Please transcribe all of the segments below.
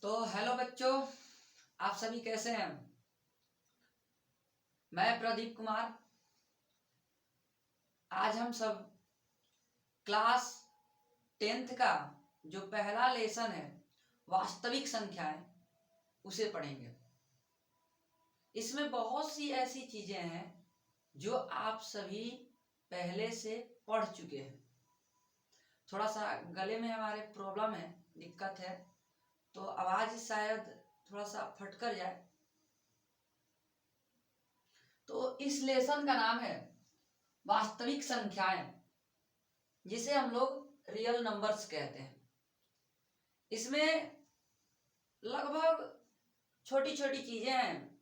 तो हेलो बच्चों, आप सभी कैसे हैं। मैं प्रदीप कुमार। आज हम सब क्लास 10th का जो पहला लेसन है वास्तविक संख्याएं उसे पढ़ेंगे। इसमें बहुत सी ऐसी चीजें हैं जो आप सभी पहले से पढ़ चुके हैं। थोड़ा सा गले में हमारे प्रॉब्लम है, दिक्कत है, तो आवाज शायद थोड़ा सा फट कर जाए। तो इस लेसन का नाम है वास्तविक संख्याएं, जिसे हम लोग रियल नंबर्स कहते हैं। इसमें लगभग छोटी छोटी चीजें हैं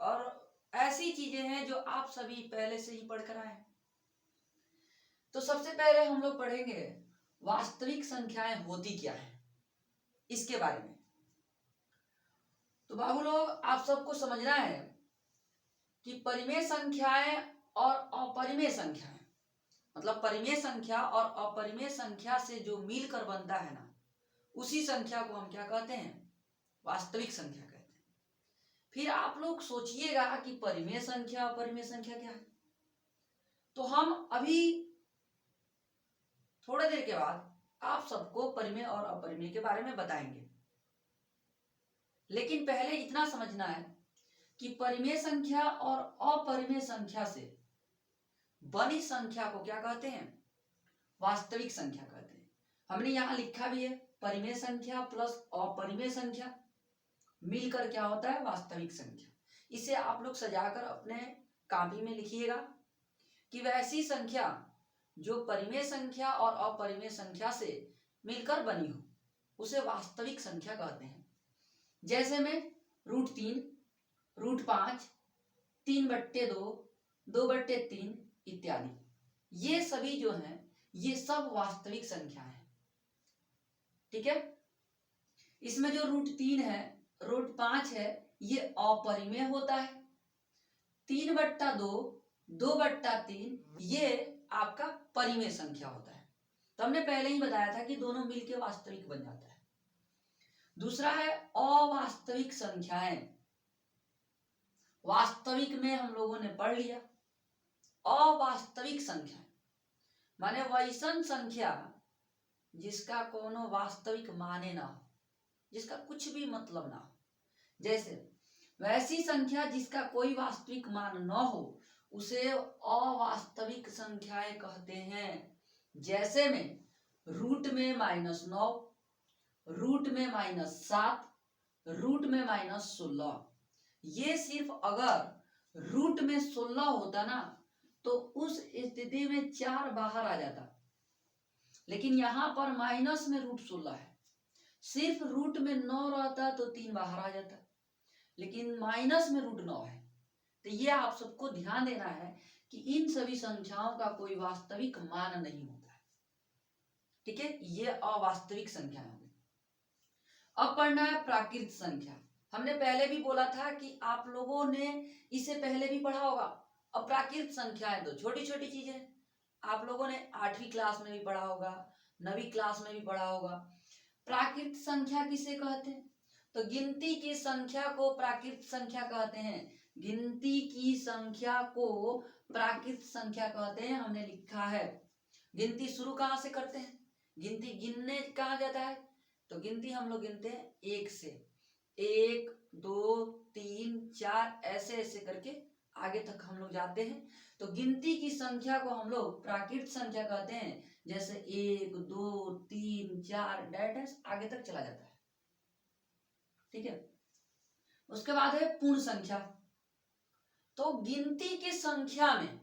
और ऐसी चीजें हैं जो आप सभी पहले से ही पढ़कर आए हैं। तो सबसे पहले हम लोग पढ़ेंगे वास्तविक संख्याएं होती क्या है, इसके बारे में। तो बाबू लोग, आप सबको समझना है कि परिमेय संख्याएं और अपरिमेय संख्याएं, मतलब परिमेय संख्या और अपरिमेय संख्या से जो मिलकर बनता है ना, उसी संख्या को हम क्या कहते हैं, वास्तविक संख्या कहते हैं। फिर आप लोग सोचिएगा कि परिमेय संख्या अपरिमेय संख्या क्या है। तो हम अभी थोड़ी देर के बाद आप सबको परिमेय और अपरिमेय के बारे में बताएंगे, लेकिन पहले इतना समझना है कि परिमेय संख्या और अपरिमेय संख्या से बनी संख्या को क्या कहते हैं, वास्तविक संख्या कहते हैं। हमने यहां लिखा भी है, परिमेय संख्या प्लस अपरिमेय संख्या मिलकर क्या होता है, वास्तविक संख्या। इसे आप लोग सजाकर अपने कॉपी में लिखिएगा कि वैसी संख्या जो परिमेय संख्या और अपरिमेय संख्या से मिलकर बनी हो उसे वास्तविक संख्या कहते हैं। जैसे में √3, √5, 3/2, 2/3 इत्यादि, ये सभी जो हैं ये सब वास्तविक संख्या है। ठीक है। इसमें जो √3 है, √5 है, ये अपरिमेय होता है। 3/2, 2/3 ये आपका परिमेय संख्या होता है। तो हमने पहले ही बताया था कि दोनों मिलकर वास्तविक बन जाता है। दूसरा है अवास्तविक संख्याएं। वास्तविक में हम लोगों ने पढ़ लिया। अवास्तविक संख्या माने वैसन संख्या जिसका कोनो वास्तविक माने ना हो, जिसका कुछ भी मतलब ना हो। जैसे वैसी संख्या जिसका कोई वास्तविक मान न हो उसे अवास्तविक संख्याएं कहते हैं। जैसे में रूट में -9, रूट में -7, रूट में -16, ये सिर्फ अगर रूट में 16 होता ना तो उस स्थिति में 4 बाहर आ जाता, लेकिन यहां पर माइनस में √16 है। सिर्फ रूट में 9 रहता तो 3 बाहर आ जाता, लेकिन माइनस में √9 है। तो ये आप सबको ध्यान देना है कि इन सभी संख्याओं का कोई वास्तविक मान नहीं होता है। ठीक है, ये अवास्तविक संख्या है। अब पढ़ना है प्राकृत संख्या। हमने पहले भी बोला था कि आप लोगों ने इसे पहले भी पढ़ा होगा। अब प्राकृत संख्या है तो छोटी छोटी चीजें आप लोगों ने 8वीं क्लास में भी पढ़ा होगा, 9वीं क्लास में भी पढ़ा होगा। प्राकृत संख्या किसे कहते हैं, तो गिनती की संख्या को प्राकृत संख्या कहते हैं। गिनती की संख्या को प्राकृत संख्या कहते हैं, हमने लिखा है। गिनती शुरू कहां से करते हैं, गिनती गिनने कहां जाता है, तो गिनती हम लोग गिनते हैं 1 से। 1, 2, 3, 4 ऐसे ऐसे करके आगे तक हम लोग जाते हैं। तो गिनती की संख्या को हम लोग प्राकृत संख्या कहते हैं। जैसे 1, 2, 3, 4 डैश आगे तक चला जाता है। ठीक है। उसके बाद है पूर्ण संख्या। तो गिनती की संख्या में,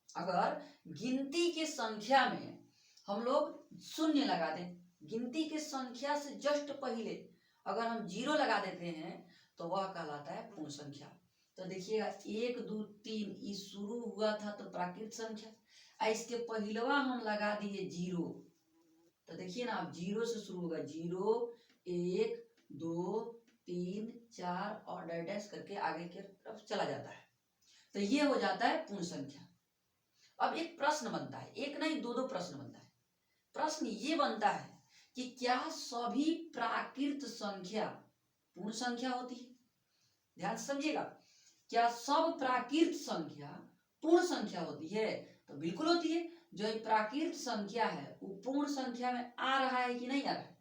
अगर गिनती की संख्या में हम लोग शून्य लगा दें, गिनती की संख्या से जस्ट पहले अगर हम 0 लगा देते हैं तो वह कहलाता है पूर्ण संख्या। तो देखिएगा 1, 2, 3 ये शुरू हुआ था तो प्राकृत संख्या, इसके पहलवा हम लगा दिए 0, तो देखिए ना आप 0 से शुरू होगा। 0, 1, 2, 3, 4 और डैश करके आगे की तरफ चला जाता है। तो ये हो जाता है पूर्ण संख्या। अब एक प्रश्न बनता है, एक नहीं 2 प्रश्न बनता है। प्रश्न ये बनता है कि क्या सभी प्राकृत संख्या पूर्ण संख्या होती है? ध्यान से समझिएगा, क्या सब प्राकृत संख्या पूर्ण संख्या होती है? तो बिल्कुल होती है। जो ये प्राकृत संख्या है वो पूर्ण संख्या में आ रहा है कि नहीं आ रहा है?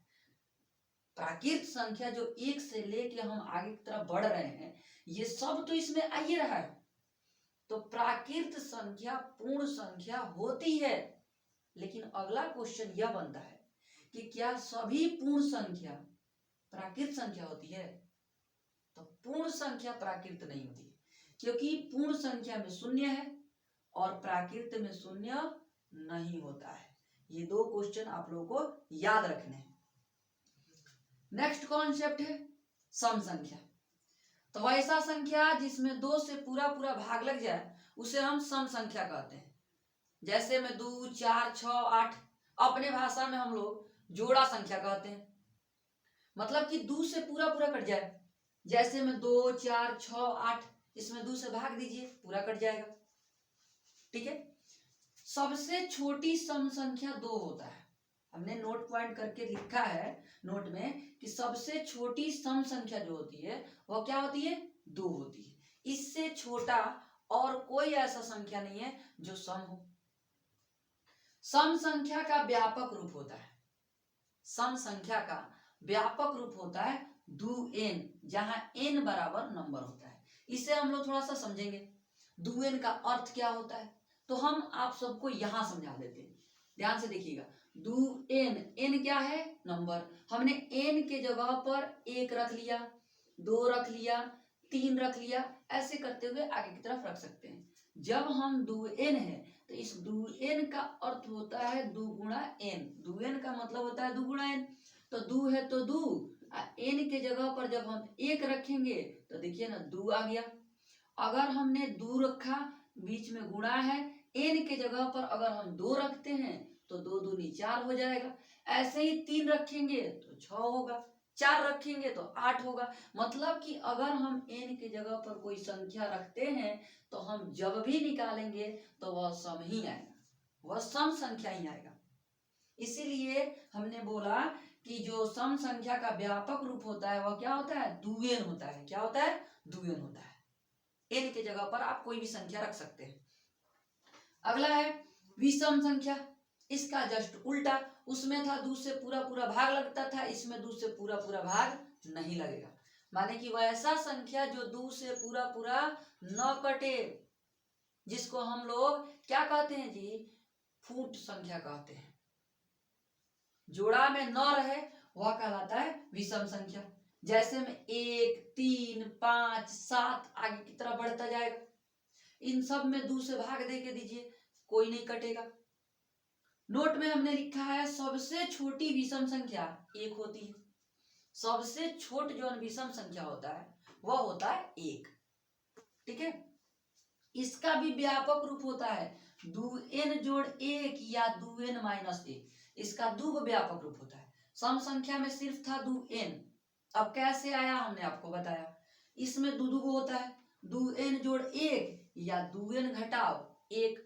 प्राकृत संख्या जो एक से लेके हम आगे की तरफ बढ़ रहे हैं, ये सब तो इसमें आ ही रहा है। तो प्राकृत संख्या पूर्ण संख्या होती है, लेकिन अगला क्वेश्चन यह बनता है कि क्या सभी पूर्ण संख्या प्राकृत संख्या होती है? तो पूर्ण संख्या प्राकृत नहीं होती, क्योंकि पूर्ण संख्या में शून्य है और प्राकृत में शून्य नहीं होता है। ये दो क्वेश्चन आप लोगों को याद रखने हैं। नेक्स्ट कॉन्सेप्ट है सम संख्या। तो ऐसा संख्या जिसमें 2 से पूरा पूरा भाग लग जाए उसे हम सम संख्या कहते हैं। जैसे में 2, 4, 6, 8 अपने भाषा में हम लोग जोड़ा संख्या कहते हैं। मतलब कि 2 से पूरा पूरा कट जाए। जैसे में 2, 4, 6, 8 इसमें 2 से भाग दीजिए, पूरा कट जाएगा। ठीक है। सबसे छोटी सम संख्या 2 होता है। हमने नोट पॉइंट करके लिखा है नोट में कि सबसे छोटी सम संख्या जो होती है वह क्या होती है? 2 होती है। इससे छोटा और कोई ऐसा संख्या नहीं है जो सम हो। सम संख्या का व्यापक रूप होता है, सम संख्या का व्यापक रूप होता है 2n, जहां n बराबर नंबर होता है। इसे हम लोग थोड़ा सा समझेंगे 2n का अर्थ क्या होता है। तो हम आप सबको यहां समझा देते हैं, ध्यान से देखिएगा। 2n, n क्या है? नंबर। हमने n के जगह पर 1 रख लिया, 2 रख लिया, 3 रख लिया, ऐसे करते हुए आगे की तरफ रख सकते हैं। जब हम 2n है तो इस 2n का अर्थ होता है 2 गुणा n। 2n का मतलब होता है 2 गुणा n। तो 2 है तो 2, n के जगह पर जब हम 1 रखेंगे तो देखिए ना 2 आ गया। अगर हमने 2 रखा, बीच में गुणा है, n के जगह पर अगर हम 2 रखते हैं तो 2 दूनी 4 हो जाएगा। ऐसे ही 3 रखेंगे तो 6 होगा, 4 रखेंगे तो 8 होगा। मतलब कि अगर हम n के जगह पर कोई संख्या रखते हैं तो हम जब भी निकालेंगे तो वह सम ही आएगा, वह सम संख्या ही आएगा। इसीलिए हमने बोला कि जो सम संख्या का व्यापक रूप होता है वह क्या होता है? 2n होता है। क्या होता है? 2n होता है। n के जगह पर आप कोई भी संख्या रख सकते हैं। अगला है विषम संख्या। इसका जस्ट उल्टा, उसमें था 2 से पूरा पूरा भाग लगता था, इसमें 2 से पूरा पूरा भाग नहीं लगेगा। माने कि वह ऐसा संख्या जो 2 से पूरा पूरा न कटे, जिसको हम लोग क्या कहते हैं जी? फूट संख्या कहते हैं। जोड़ा में न रहे वह कहलाता है विषम संख्या। जैसे में 1, 3, 5, 7 आगे की तरफ बढ़ता जाएगा। इन सब में 2 से भाग दे के दीजिए, कोई नहीं कटेगा। नोट में हमने लिखा है सबसे छोटी विषम संख्या 1 होती है। सबसे छोट जो विषम संख्या होता है वह होता है 1। ठीक है। इसका भी व्यापक रूप होता है 2n जोड़ 1 या 2n माइनस 1। इसका 2 व्यापक रूप होता है। सम संख्या में सिर्फ था 2n, अब कैसे आया हमने आपको बताया। इसमें 2 होता है, 2n जोड़ 1 या 2n घटाव 1।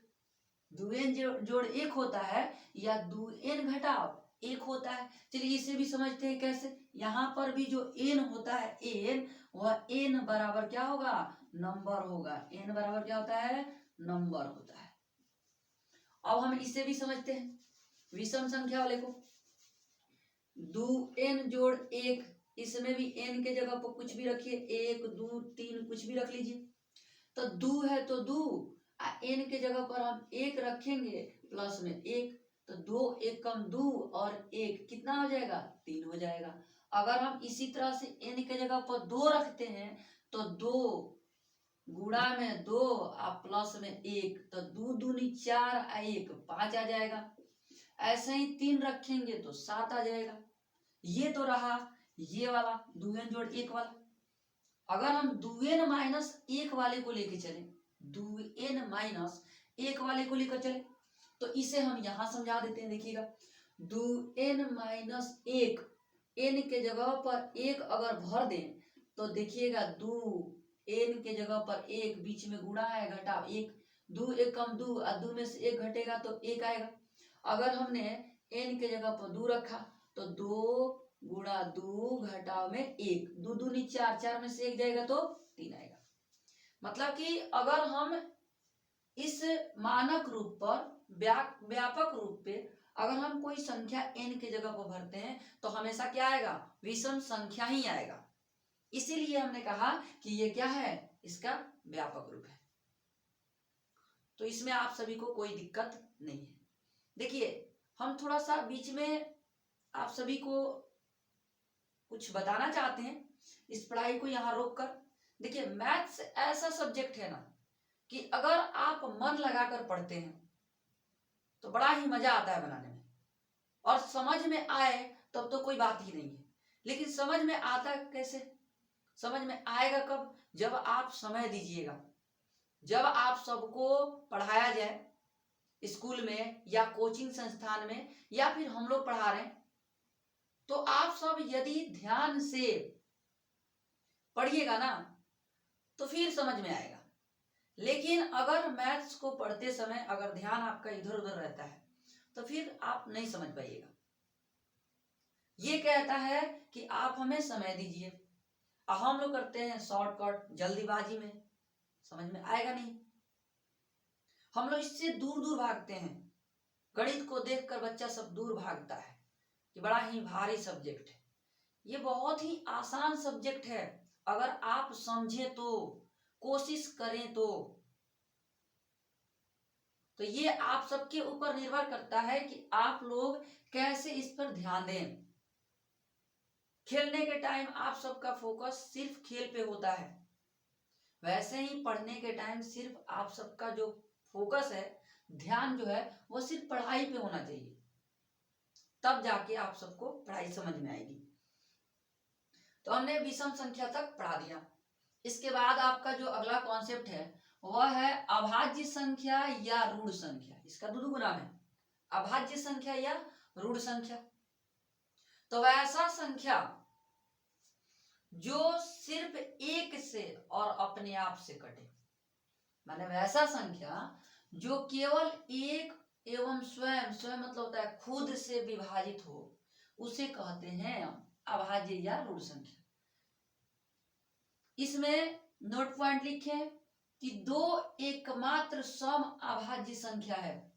2n जोड़ 1 होता है या 2n घटाव 1 होता है। चलिए इसे भी समझते हैं कैसे। यहाँ पर भी जो n होता है n, वह n बराबर क्या होगा? नंबर होगा। n बराबर क्या होता है? नंबर होता है। अब हम इसे भी समझते हैं विषम संख्या वाले को। 2n जोड़ 1, इसमें भी n के जगह पर कुछ भी रखिए, 1, 2, 3 कुछ भी रख लीजिए। तो 2 है तो 2, n के जगह पर हम 1 रखेंगे प्लस में 1, तो 2 1 कम 2 और 1 कितना हो जाएगा? 3 हो जाएगा। अगर हम इसी तरह से n के जगह पर 2 रखते हैं तो 2 गुणा में 2 और प्लस में 1, तो 2 दूनी 4 और 1 5 आ जाएगा। ऐसे ही 3 रखेंगे तो 7 आ जाएगा। ये तो रहा ये वाला 2n जोड़ 1 वाला। अगर हम 2n माइनस 1 वाले को लेके चले, 2n माइनस 1 वाले को लेकर चले, तो इसे हम यहां समझा देते हैं। देखिएगा 2n माइनस 1, n के जगह पर 1 अगर भर दें तो देखिएगा 2 n के जगह पर 1, बीच में गुणा है घटाव 1, 2 1 कम 2 और 2 में से 1 घटेगा तो 1 आएगा। अगर हमने n के जगह पर 2 रखा तो 2 गुणा 2 घटाव में 1, 2 दूनी 4, 4 में से 1 जाएगा तो 3 आएगा। मतलब कि अगर हम इस मानक रूप पर व्यापक रूप पे अगर हम कोई संख्या n की जगह पर भरते हैं तो हमेशा क्या आएगा, विषम संख्या ही आएगा। इसीलिए हमने कहा कि ये क्या है, इसका व्यापक रूप है। तो इसमें आप सभी को कोई दिक्कत नहीं है। देखिए हम थोड़ा सा बीच में आप सभी को कुछ बताना चाहते हैं इस पढ़ाई को यहाँ रोक कर। देखिए मैथ्स ऐसा सब्जेक्ट है ना कि अगर आप मन लगाकर पढ़ते हैं तो बड़ा ही मजा आता है बनाने में, और समझ में आए तब तो कोई बात ही नहीं है। लेकिन समझ में आता कैसे, समझ में आएगा कब, जब आप समय दीजिएगा, जब आप सबको पढ़ाया जाए स्कूल में या कोचिंग संस्थान में या फिर हम लोग पढ़ा रहे हैं, तो आप सब यदि ध्यान से पढ़िएगा ना तो फिर समझ में आएगा। लेकिन अगर मैथ्स को पढ़ते समय अगर ध्यान आपका इधर उधर रहता है तो फिर आप नहीं समझ पाइएगा। ये कहता है कि आप हमें समय दीजिए, हम लोग करते हैं शॉर्टकट जल्दीबाजी में, समझ में आएगा नहीं। हम लोग इससे दूर दूर भागते हैं। गणित को देखकर बच्चा सब दूर भागता है कि बड़ा ही भारी सब्जेक्ट है। ये बहुत ही आसान सब्जेक्ट है अगर आप समझे तो, कोशिश करें तो ये आप सबके ऊपर निर्भर करता है कि आप लोग कैसे इस पर ध्यान दें। खेलने के टाइम आप सबका फोकस सिर्फ खेल पे होता है, वैसे ही पढ़ने के टाइम सिर्फ आप सबका जो फोकस है, ध्यान जो है वो सिर्फ पढ़ाई पे होना चाहिए, तब जाके आप सबको पढ़ाई समझ में आएगी। तो हमने विषम संख्या तक पढ़ा दिया। इसके बाद आपका जो अगला कॉन्सेप्ट है वह है अभाज्य संख्या या ऋण संख्या। इसका दो नाम है, अभाज्य संख्या या ऋण संख्या। तो वैसा संख्या जो सिर्फ एक से और अपने आप से कटे, माने वैसा संख्या जो केवल एक एवं स्वयं, स्वयं मतलब होता है खुद से विभाजित हो, उसे कहते हैं अभाज्य या ऋण संख्या। इसमें नोट पॉइंट लिखे कि दो एकमात्र सम अभाज्य संख्या है,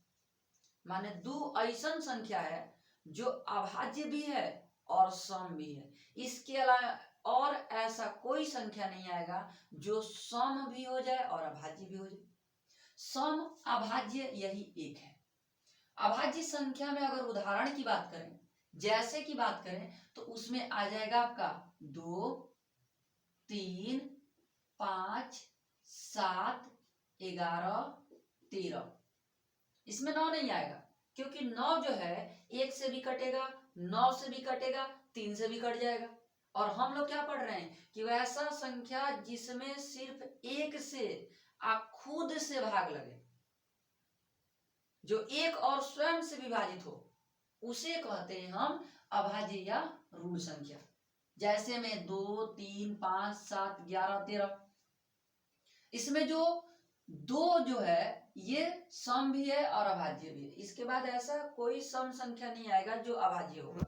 माने दो ऐसा संख्या है जो अभाज्य भी है और सम भी है। इसके अलावा और ऐसा कोई संख्या नहीं आएगा जो सम भी हो जाए और अभाज्य भी हो जाए। सम अभाज्य यही एक है। अभाज्य संख्या में अगर उदाहरण की बात करें, जैसे की बात करें, तो उसमें आ जाएगा आपका 2, 3, 5, 7, 11, 13। इसमें 9 नहीं आएगा क्योंकि 9 जो है 1 से भी कटेगा, 9 से भी कटेगा, 3 से भी कट जाएगा। और हम लोग क्या पढ़ रहे हैं कि वैसा संख्या जिसमें सिर्फ 1 से आप खुद से भाग लगे, जो एक और स्वयं से विभाजित हो, उसे कहते हैं हम अभाज्य या ऋण संख्या। जैसे में 2, 3, 5, 7, 11, 13। इसमें जो 2 जो है ये सम भी है और अभाज्य भी है। इसके बाद ऐसा कोई सम संख्या नहीं आएगा जो अभाज्य होगा।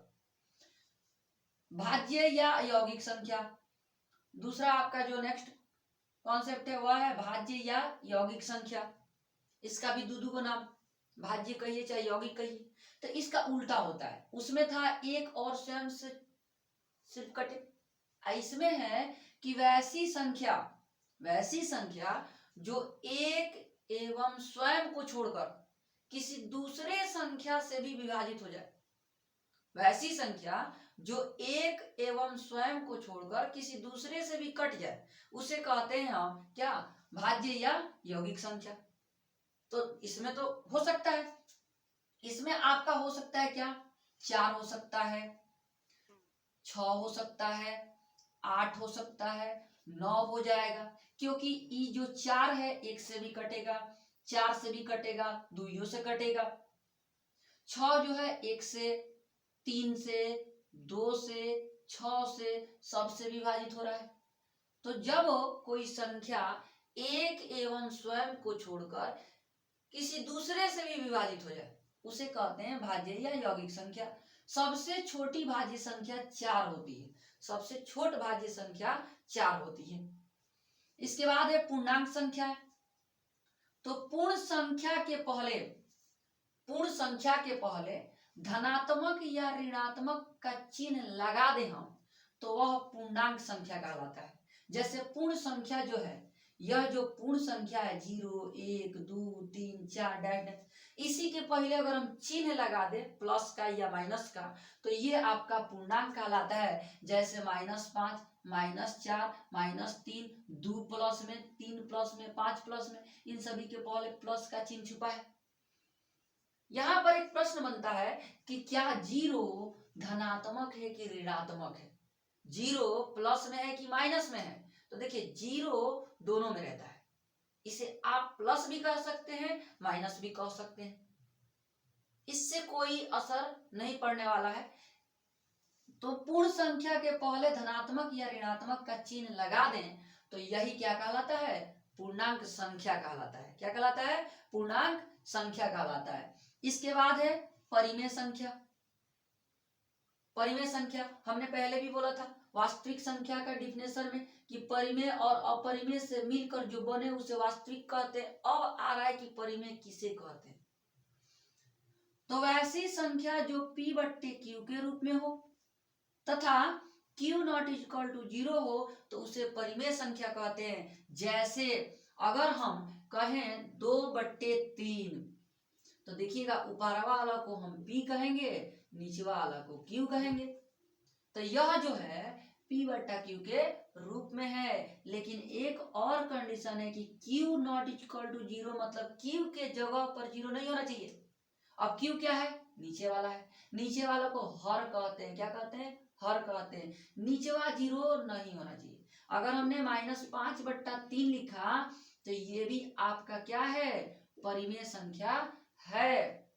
भाज्य या यौगिक संख्या, दूसरा आपका जो नेक्स्ट कॉन्सेप्ट है वह है भाज्य या यौगिक संख्या। इसका भी दो को नाम, भाज्य कहिए चाहे यौगिक कहिए। तो इसका उल्टा होता है, उसमें था एक और स्वयं से सिर्फ कटे, इसमें है कि वैसी संख्या जो एक एवं स्वयं को छोड़कर किसी दूसरे संख्या से भी विभाजित हो जाए, वैसी संख्या जो एक एवं स्वयं को छोड़कर किसी दूसरे से भी कट जाए, उसे कहते हैं हम क्या, भाज्य या यौगिक संख्या। तो इसमें तो हो सकता है, इसमें आपका हो सकता है क्या, 4 हो सकता है, 6 हो सकता है, 8 हो सकता है, 9 हो जाएगा, क्योंकि ई जो 4 है 1 से भी कटेगा, 4 से भी कटेगा, 2 से कटेगा। 6 जो है 1 से, 3 से, 2 से, 6 से, सबसे विभाजित हो रहा है। तो जब कोई संख्या एक एवं स्वयं को छोड़कर किसी दूसरे से भी विभाजित हो जाए, उसे कहते हैं भाज्य या यौगिक संख्या। सबसे छोटी भाज्य संख्या 4 होती है, सबसे छोट भाज्य संख्या 4 होती है। इसके बाद है पूर्णांक संख्या। तो पूर्ण संख्या के पहले धनात्मक या ऋणात्मक का चिन्ह लगा दे हम, तो वह पूर्णांक संख्या कहलाता है। जैसे पूर्ण संख्या जो है, यह जो पूर्ण संख्या है 0, 1, 2, 3, 4 डैश, इसी के पहले अगर हम चिन्ह लगा दे प्लस का या माइनस का, तो ये आपका पूर्णांक कहलाता है। जैसे -5, -4, -3, 2 प्लस में, 3 प्लस में, 5 प्लस में, इन सभी के पहले प्लस का चिन्ह छुपा है। यहां पर एक प्रश्न बनता है कि क्या 0 धनात्मक है कि ऋणात्मक है, 0 प्लस में है कि माइनस में है। तो देखिए 0 दोनों में रहता है, इसे आप प्लस भी कह सकते हैं, माइनस भी कह सकते हैं, इससे कोई असर नहीं पड़ने वाला है। तो पूर्ण संख्या के पहले धनात्मक या ऋणात्मक का चिन्ह लगा दें, तो यही क्या कहलाता है, पूर्णांक संख्या कहलाता है। क्या कहलाता है, पूर्णांक संख्या कहलाता है। इसके बाद है परिमेय संख्या। परिमेय संख्या हमने पहले भी बोला था वास्तविक संख्या का डिफिनेशन में कि परिमेय और अपरिमेय से मिलकर जो बने उसे वास्तविक कहते हैं। अब आ रहा है कि परिमेय किसे कहते हैं। तो वैसी संख्या जो p/q के रूप में हो तथा q नॉट इक्वल टू 0 हो, तो उसे परिमेय संख्या कहते हैं। जैसे अगर हम कहें 2/3, तो देखिएगा ऊपर वाला को हम p कहेंगे, नीचे वाला को q कहेंगे। तो यह जो है p/q के रूप में है, लेकिन एक और कंडीशन है कि q नॉट इक्वल टू 0, मतलब q के जगह पर 0 नहीं होना चाहिए। अब q क्या है, नीचे वाला है, नीचे वाला को हर कहते हैं। क्या कहते हैं, हर कहते हैं। नीचे वाला 0 नहीं होना चाहिए। अगर हमने -5/3 लिखा, तो ये भी आपका क्या है, परिमेय संख्या है,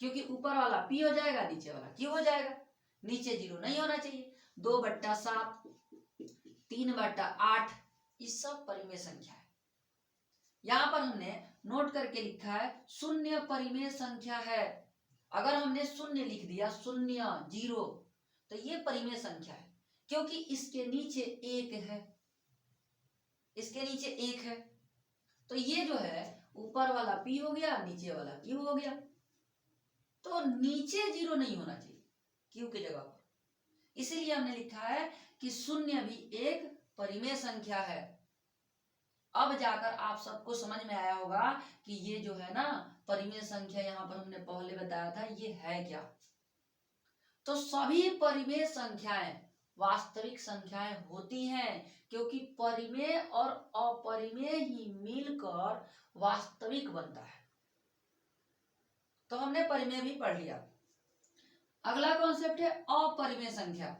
क्योंकि ऊपर वाला p हो जाएगा, नीचे वाला q हो जाएगा। नीचे 0 नहीं होना चाहिए। 2/7, 3/8, ये सब परिमेय संख्या है। यहां पर हमने नोट करके लिखा है शून्य परिमेय संख्या है। अगर हमने शून्य लिख दिया, 0, 0, तो ये परिमेय संख्या है, क्योंकि इसके नीचे 1 है, इसके नीचे 1 है। तो ये जो है ऊपर वाला p हो गया, नीचे वाला q हो गया। तो नीचे 0 नहीं होना चाहिए q की जगह पर, इसीलिए हमने लिखा है कि शून्य भी एक परिमेय संख्या है। अब जाकर आप सबको समझ में आया होगा कि ये जो है ना परिमेय संख्या, यहां पर हमने पहले बताया था ये है क्या। तो सभी परिमेय संख्याएं वास्तविक संख्याएं होती हैं, क्योंकि परिमेय और अपरिमेय ही मिलकर वास्तविक बनता है। तो हमने परिमेय भी पढ़ लिया। अगला कॉन्सेप्ट है अपरिमेय संख्या।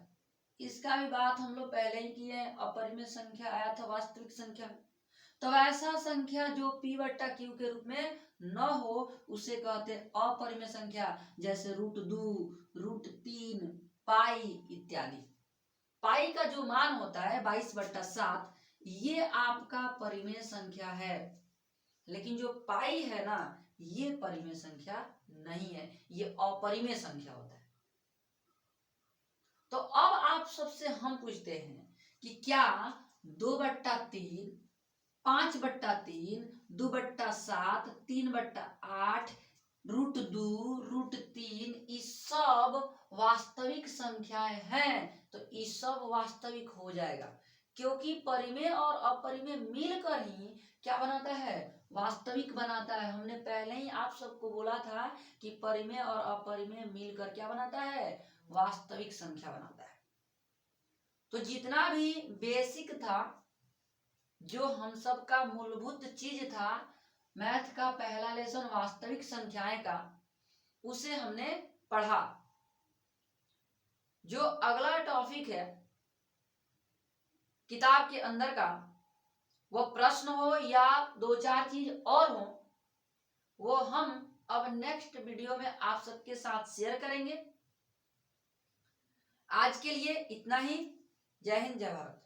इसका भी बात हम लोग पहले ही किए हैं। अपरिमेय संख्या आया था वास्तविक संख्या। तो ऐसा संख्या जो p/q के रूप में न हो उसे कहते हैं अपरिमेय संख्या। जैसे √2, √3, पाई इत्यादि। पाई का जो मान होता है 22/7, ये आपका परिमेय संख्या है, लेकिन जो पाई है ना, ये परिमेय संख्या नहीं है, ये अपरिमेय संख्या होता है। तो अब आप सबसे हम पूछते हैं कि क्या 2/3, 5/3, 2/7, 3/8, √2, √3, ये सब वास्तविक संख्याएं हैं। तो ये सब वास्तविक हो जाएगा, क्योंकि परिमेय और अपरिमेय मिलकर ही क्या बनाता है, वास्तविक बनाता है। हमने पहले ही आप सबको बोला था कि परिमेय और अपरिमेय मिलकर क्या बनाता है, वास्तविक संख्या बनाता है। तो जितना भी बेसिक था, जो हम सब का मूलभूत चीज था मैथ का पहला लेसन वास्तविक संख्याएं का, उसे हमने पढ़ा। जो अगला टॉपिक है किताब के अंदर का, वो प्रश्न हो या 2-4 चीज और हो, वो हम अब नेक्स्ट वीडियो में आप सबके साथ शेयर करेंगे। आज के लिए इतना ही। जय हिंद, जय भारत।